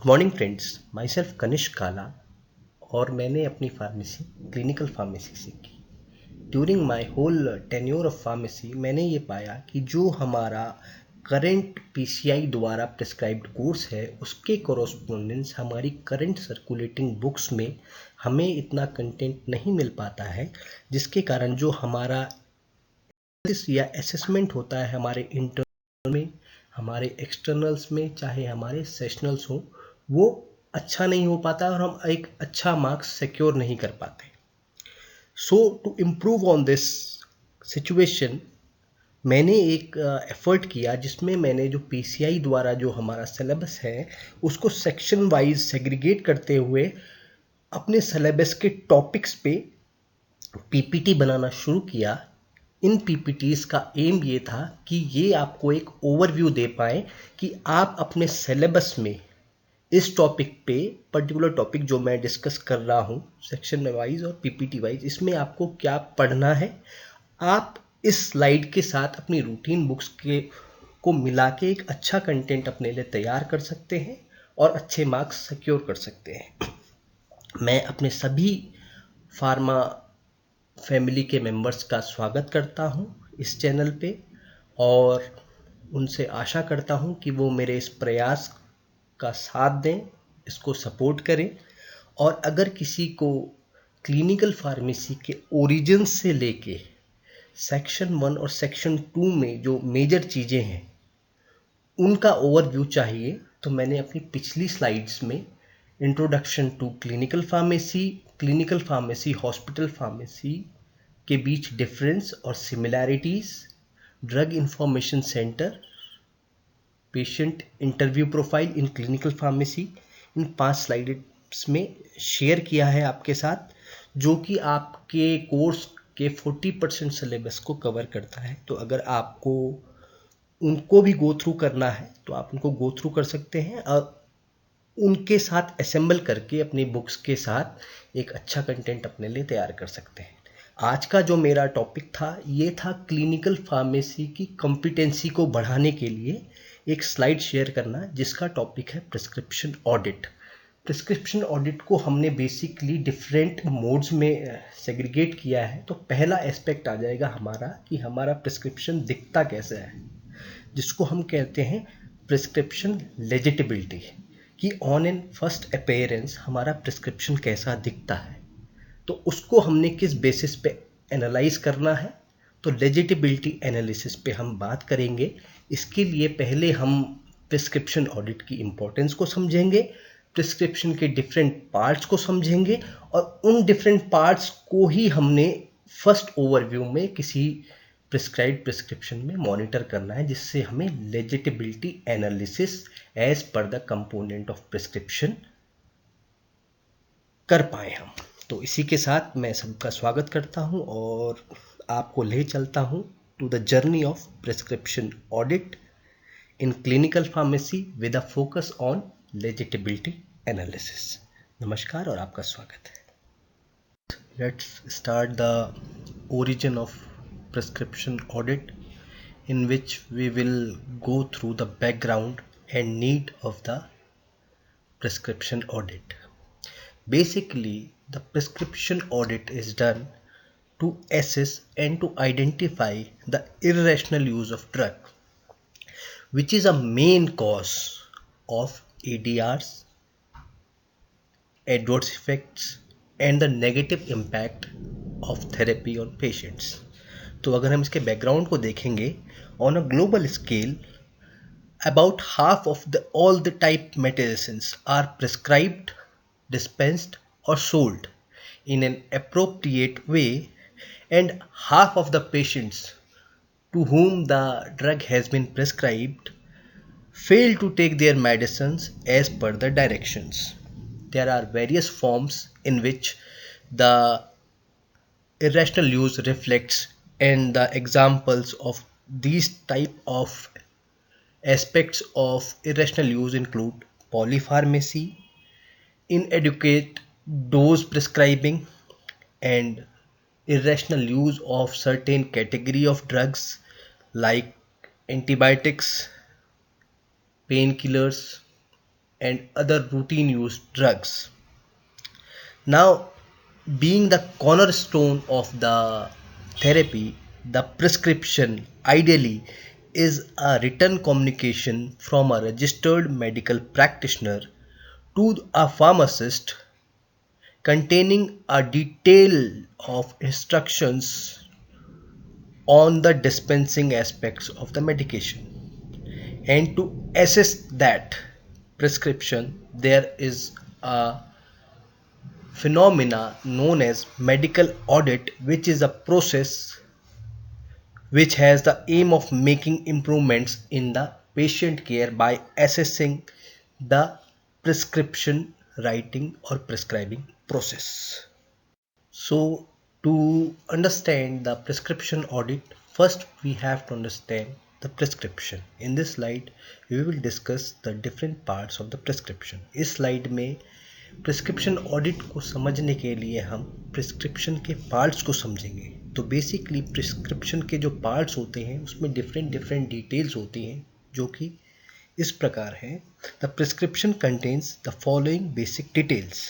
Morning friends, myself Kanishk Kala और मैंने अपनी फार्मेसी क्लिनिकल फार्मेसी से की। During my whole tenure of pharmacy मैंने ये पाया कि जो हमारा करंट पीसीआई द्वारा प्रिस्क्राइब्ड कोर्स है उसके कोरोस्पोंडेंस हमारी करंट सर्कुलेटिंग बुक्स में हमें इतना कंटेंट नहीं मिल पाता है, जिसके कारण जो हमारा या असेसमेंट होता है हमारे इंटरनल में, हमारे एक्सटर्नल्स में, चाहे हमारे सेशनल्स हो, वो अच्छा नहीं हो पाता और हम एक अच्छा मार्क्स सिक्योर नहीं कर पाते। So to improve on this situation मैंने एक एफर्ट किया जिसमें मैंने जो पीसीआई द्वारा जो हमारा सिलेबस है उसको सेक्शन वाइज सेग्रीगेट करते हुए अपने सिलेबस के टॉपिक्स पे पीपीटी बनाना शुरू किया। इन पीपीटीज का एम ये था कि ये आपको एक ओवरव्यू दे पाए कि आप अपने सिलेबस में इस टॉपिक पे पर्टिकुलर टॉपिक जो मैं डिस्कस कर रहा हूँ सेक्शन वाइज और पीपीटी वाइज, इसमें आपको क्या पढ़ना है। आप इस स्लाइड के साथ अपनी रूटीन बुक्स के को मिला के एक अच्छा कंटेंट अपने लिए तैयार कर सकते हैं और अच्छे मार्क्स सिक्योर कर सकते हैं। मैं अपने सभी फार्मा फैमिली के मेंबर्स का स्वागत करता हूं इस चैनल पे और उनसे आशा करता हूं कि वो मेरे इस प्रयास का साथ दें, इसको सपोर्ट करें। और अगर किसी को क्लिनिकल फार्मेसी के ओरिजिन से लेके सेक्शन 1 और सेक्शन 2 में जो मेजर चीज़ें हैं उनका ओवरव्यू चाहिए, तो मैंने अपनी पिछली स्लाइड्स में introduction to clinical pharmacy hospital pharmacy के बीच डिफरेंस और similarities, drug information centre, patient interview profile in clinical pharmacy, इन 5 स्लाइड्स में शेयर किया है आपके साथ, जो कि आपके कोर्स के 40% सिलेबस को कवर करता है। तो अगर आपको उनको भी गो थ्रू करना है तो आप उनको गो थ्रू कर सकते हैं और उनके साथ असेंबल करके अपनी बुक्स के साथ एक अच्छा कंटेंट अपने लिए तैयार कर सकते हैं। आज का जो मेरा टॉपिक था ये था क्लिनिकल फार्मेसी की कॉम्पिटेंसी को बढ़ाने के लिए एक स्लाइड शेयर करना, जिसका टॉपिक है प्रिस्क्रिप्शन ऑडिट। प्रिस्क्रिप्शन ऑडिट को हमने बेसिकली डिफरेंट मोड्स में सेग्रीगेट किया है। तो पहला एस्पेक्ट आ जाएगा हमारा कि हमारा प्रिस्क्रिप्शन दिखता कैसे है, जिसको हम कहते हैं प्रिस्क्रिप्शन लेजिटिबिलिटी, कि ऑन एन फर्स्ट अपीयरेंस हमारा प्रिस्क्रिप्शन कैसा दिखता है। तो उसको हमने किस बेसिस पे एनालाइज करना है, तो लेजिटिबिलिटी एनालिसिस पे हम बात करेंगे। इसके लिए पहले हम प्रिस्क्रिप्शन ऑडिट की इम्पोर्टेंस को समझेंगे, प्रिस्क्रिप्शन के डिफरेंट पार्ट्स को समझेंगे और उन डिफरेंट पार्ट्स को ही हमने फर्स्ट ओवरव्यू में किसी प्रिस्क्राइब्ड प्रिस्क्रिप्शन में मॉनिटर करना है, जिससे हमें legibility analysis as per the component of prescription कर पाए हम। तो इसी के साथ मैं सबका स्वागत करता हूं और आपको ले चलता हूं to the journey of prescription audit in clinical pharmacy with a focus on legibility analysis. नमस्कार और आपका स्वागत है। Let's start the origin of prescription audit, in which we will go through the background and need of the prescription audit. Basically, the prescription audit is done to assess and to identify the irrational use of drug, which is a main cause of ADRs, adverse effects, and the negative impact of therapy on patients. तो अगर हम इसके background को देखेंगे, on a global scale about half of the all the type medicines are prescribed, dispensed or sold in an appropriate way, and half of the patients to whom the drug has been prescribed fail to take their medicines as per the directions. There are various forms in which the irrational use reflects, and the examples of these type of aspects of irrational use include polypharmacy, inadequate dose prescribing, and irrational use of certain category of drugs like antibiotics, painkillers, and other routine use drugs. Now, being the cornerstone of the therapy, the prescription ideally is a written communication from a registered medical practitioner to a pharmacist containing a detail of instructions on the dispensing aspects of the medication. And to assess that prescription, there is a phenomena known as medical audit, which is a process which has the aim of making improvements in the patient care by assessing the prescription writing or prescribing process. So, to understand the prescription audit, first we have to understand the prescription. In this slide, we will discuss the different parts of the prescription. इस slide में prescription audit को समझने के लिए हम prescription के parts को समझेंगे. तो बेसिकली प्रिस्क्रिप्शन के जो पार्ट्स होते हैं उसमें डिफरेंट डिटेल्स होती हैं जो कि इस प्रकार हैं. The prescription contains the following basic details: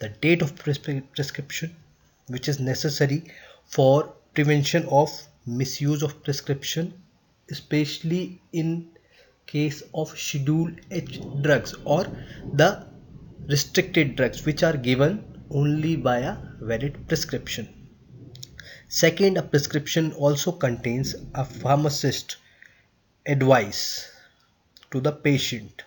the date of prescription, which is necessary for prevention of misuse of prescription, especially in case of schedule H drugs or the restricted drugs which are given only by a valid prescription. Second, a prescription also contains a pharmacist advice to the patient.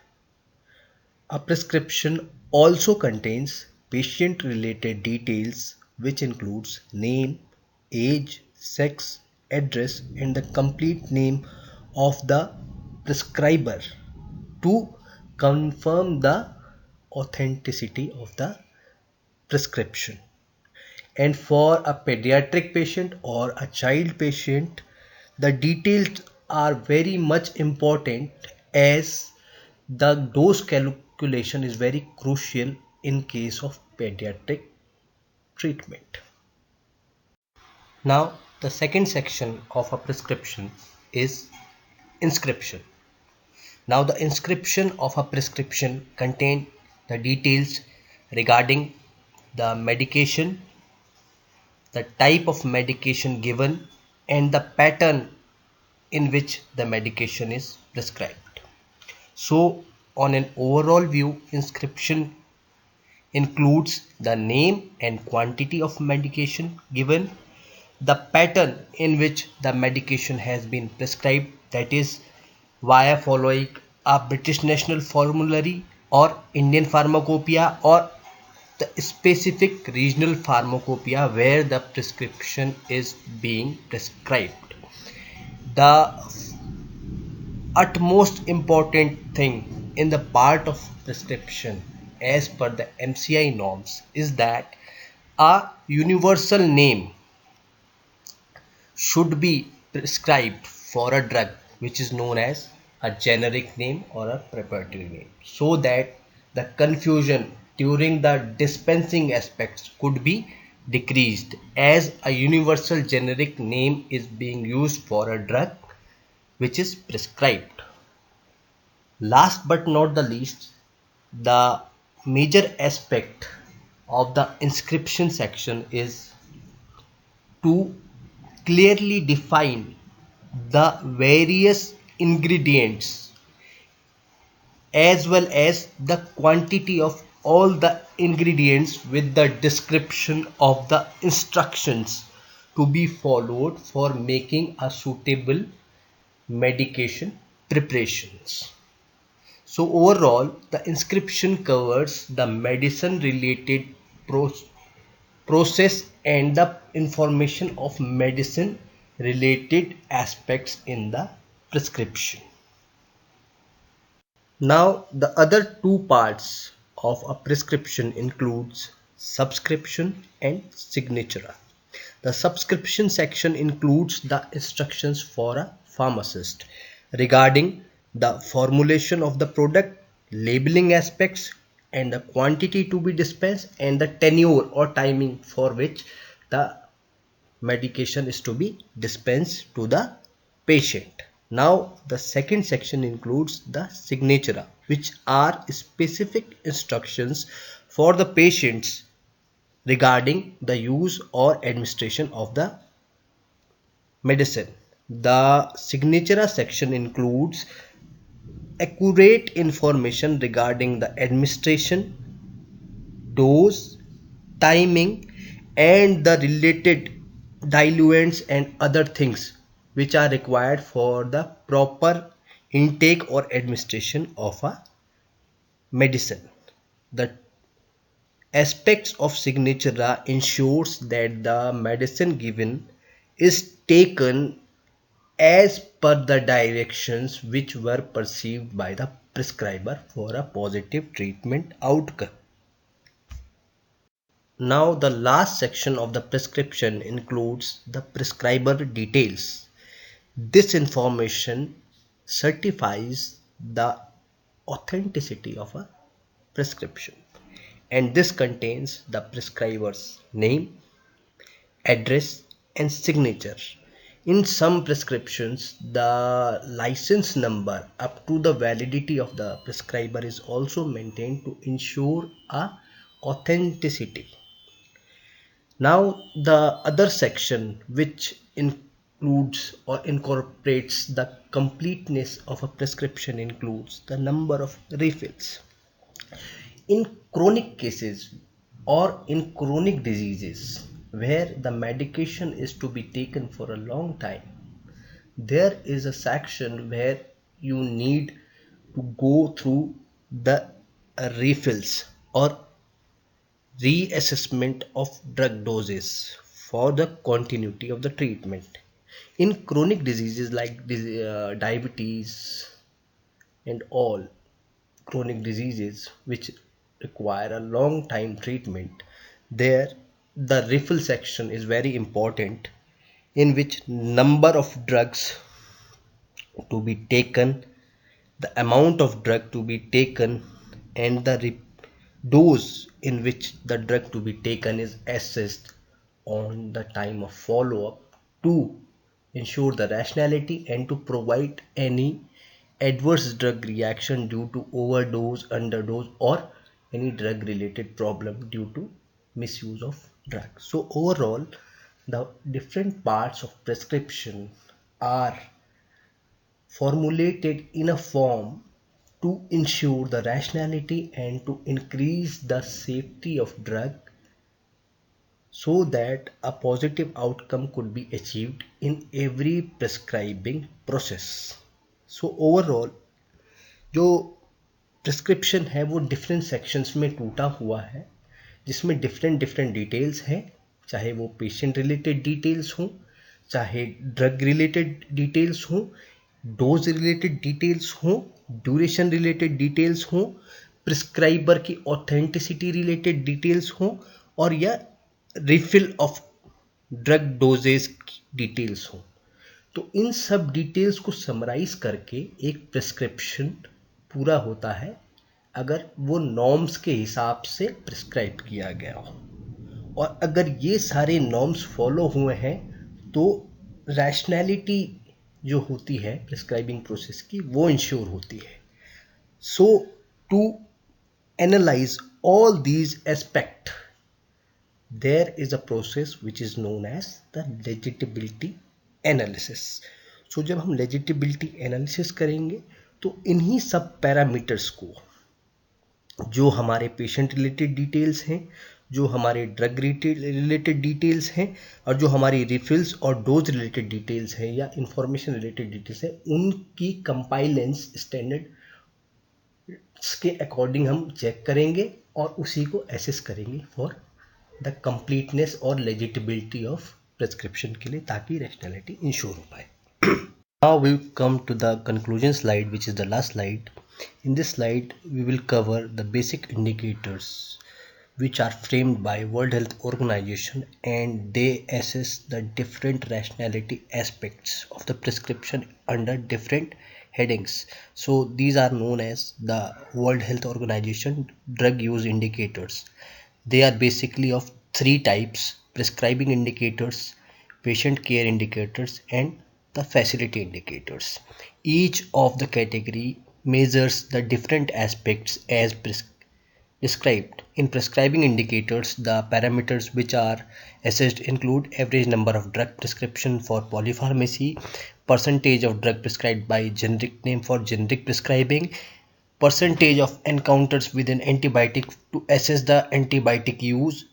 A prescription also contains patient-related details which includes name, age, sex, address and the complete name of the prescriber to confirm the authenticity of the prescription. And for a pediatric patient or a child patient, the details are very much important as the dose calculation is very crucial in case of pediatric treatment. Now, the second section of a prescription is inscription. Now, the inscription of a prescription contains the details regarding the medication, the type of medication given, and the pattern in which the medication is prescribed. So, on an overall view, inscription includes the name and quantity of medication given, the pattern in which the medication has been prescribed, that is via following a British National Formulary or Indian Pharmacopoeia or the specific regional pharmacopoeia where the prescription is being prescribed. The utmost important thing in the part of prescription as per the MCI norms is that a universal name should be prescribed for a drug which is known as a generic name or a preparatory name, so that the confusion during the dispensing aspects could be decreased, as a universal generic name is being used for a drug which is prescribed. Last but not the least, the major aspect of the inscription section is to clearly define the various ingredients as well as the quantity of all the ingredients with the description of the instructions to be followed for making a suitable medication preparations. So overall, the inscription covers the medicine related process and the information of medicine related aspects in the prescription. Now, the other two parts of a prescription includes subscription and signature. The subscription section includes the instructions for a pharmacist regarding the formulation of the product, labeling aspects, and the quantity to be dispensed, and the tenure or timing for which the medication is to be dispensed to the patient. Now the second section includes the signature, which are specific instructions for the patients regarding the use or administration of the medicine. The signature section includes accurate information regarding the administration, dose, timing, and the related diluents and other things which are required for the proper intake or administration of a medicine. The aspects of signature ensures that the medicine given is taken as per the directions which were perceived by the prescriber for a positive treatment outcome. Now the last section of the prescription includes the prescriber details. This information certifies the authenticity of a prescription, and this contains the prescriber's name, address, and signature. In some prescriptions, the license number up to the validity of the prescriber is also maintained to ensure a authenticity. Now the other section, which includes or incorporates the completeness of a prescription, includes the number of refills. In chronic cases or in chronic diseases where the medication is to be taken for a long time, there is a section where you need to go through the refills or reassessment of drug doses for the continuity of the treatment. In chronic diseases like diabetes and all chronic diseases which require a long time treatment, there the refill section is very important, in which number of drugs to be taken, the amount of drug to be taken, and the dose in which the drug to be taken is assessed on the time of follow-up to ensure the rationality and to provide any adverse drug reaction due to overdose, underdose, or any drug related problem due to misuse of drug. So overall, the different parts of prescription are formulated in a form to ensure the rationality and to increase the safety of drug so that a positive outcome could be achieved in every prescribing process. So overall जो prescription है वो different sections में टूटा हुआ है, जिसमें different different details हैं, चाहे वो पेशेंट रिलेटेड डिटेल्स हों, चाहे ड्रग रिलेटेड डिटेल्स हों, डोज रिलेटेड डिटेल्स हों, ड्यूरेशन रिलेटेड डिटेल्स हों, प्रिस्क्राइबर की ऑथेंटिसिटी रिलेटेड डिटेल्स हों, और या रिफिल ऑफ ड्रग डोजेस की डिटेल्स हों. तो इन सब डिटेल्स को समराइज करके एक प्रिस्क्रिप्शन पूरा होता है अगर वो नॉर्म्स के हिसाब से प्रिस्क्राइब किया गया हो, और अगर ये सारे नॉर्म्स फॉलो हुए हैं तो रैशनैलिटी जो होती है प्रिस्क्राइबिंग प्रोसेस की वो इंश्योर होती है. So to analyse all these aspect there is a process which is known as the legibility analysis. So जब हम legibility analysis करेंगे तो इन्हीं सब पैरामीटर्स को, जो हमारे पेशेंट रिलेटेड डिटेल्स हैं, जो हमारे ड्रग रिलेटेड डिटेल्स हैं, और जो हमारी रिफिल्स और डोज रिलेटेड डिटेल्स हैं या इंफॉर्मेशन रिलेटेड डिटेल्स हैं, उनकी कंपाइलेंस स्टैंडर्ड के अकॉर्डिंग हम चेक करेंगे और उसी को एसेस करेंगे फॉर द कंप्लीटनेस और लेजिटिबिलिटी ऑफ प्रिस्क्रिप्शन के लिए, ताकि रैशनैलिटी इंश्योर हो पाए. Now we come to the conclusion slide, which is the last slide. In this slide we will cover the basic indicators which are framed by World Health Organization, and they assess the different rationality aspects of the prescription under different headings. So these are known as the World Health Organization drug use indicators. They are basically of three types: prescribing indicators, patient care indicators, and the facility indicators. Each of the category measures the different aspects as described. In prescribing indicators, the parameters which are assessed include average number of drug prescription for polypharmacy, percentage of drug prescribed by generic name for generic prescribing, percentage of encounters with an antibiotic to assess the antibiotic use,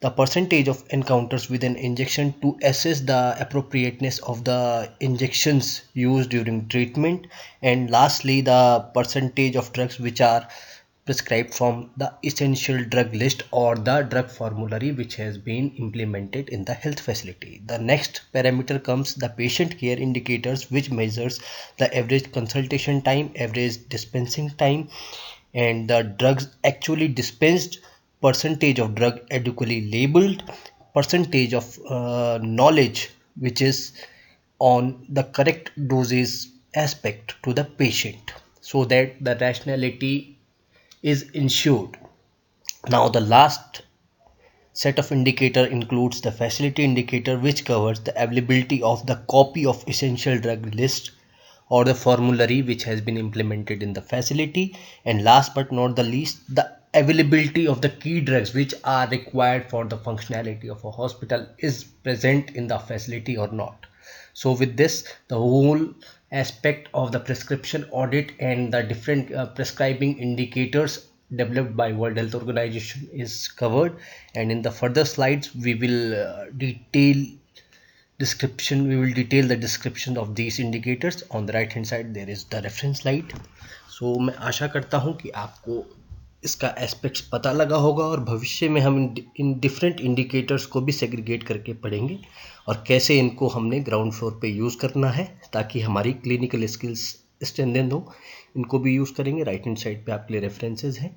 the percentage of encounters with an injection to assess the appropriateness of the injections used during treatment, and lastly the percentage of drugs which are prescribed from the essential drug list or the drug formulary which has been implemented in the health facility. The next parameter comes the patient care indicators, which measures the average consultation time, average dispensing time, and the drugs actually dispensed, percentage of drug adequately labeled, percentage of knowledge which is on the correct doses aspect to the patient, so that the rationality is ensured. Now the last set of indicator includes the facility indicator, which covers the availability of the copy of essential drug list or the formulary which has been implemented in the facility, and last but not the least, the availability of the key drugs which are required for the functionality of a hospital is present in the facility or not. So with this, the whole aspect of the prescription audit and the different prescribing indicators developed by World Health Organization is covered, and in the further slides we will detail the description of these indicators. On the right hand side there is the reference slide. So मैं आशा करता हूँ कि आपको इसका aspects पता लगा होगा, और भविष्य में हम इन डिफरेंट इंडिकेटर्स को भी सेग्रीगेट करके पढ़ेंगे और कैसे इनको हमने ग्राउंड फ्लोर पे यूज़ करना है ताकि हमारी क्लिनिकल स्किल्स स्ट्रेंथन हो। इनको भी यूज़ करेंगे। राइट हैंड साइड पे आपके लिए रेफरेंसेस हैं।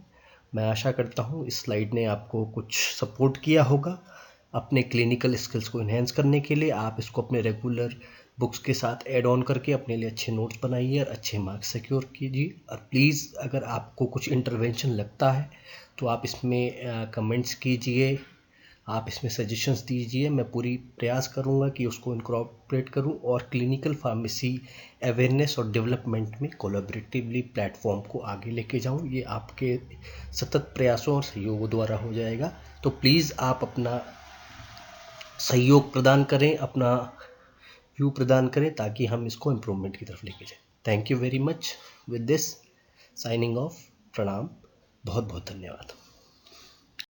मैं आशा करता हूँ इस स्लाइड ने आपको कुछ सपोर्ट किया होगा अपने क्लिनिकल स्किल्स को इन्हेंस करने के लिए। आप इसको अपने रेगुलर बुक्स के साथ ऐड ऑन करके अपने लिए अच्छे नोट्स बनाइए और अच्छे मार्क्स सिक्योर कीजिए। और प्लीज़ अगर आपको कुछ इंटरवेंशन लगता है तो आप इसमें कमेंट्स कीजिए, आप इसमें सजेशंस दीजिए। मैं पूरी प्रयास करूंगा कि उसको इनकॉर्पोरेट करूं और क्लिनिकल फार्मेसी अवेयरनेस और डेवलपमेंट में कोलैबोरेटिवली प्लेटफॉर्म को आगे लेके जाऊं। ये आपके सतत प्रयासों और सहयोग द्वारा हो जाएगा। तो प्लीज़ आप अपना सहयोग प्रदान करें, अपना व्यू प्रदान करें ताकि हम इसको इम्प्रूवमेंट की तरफ लेके जाएं। Thank you very much. With this signing off. प्रणाम। बहुत बहुत धन्यवाद।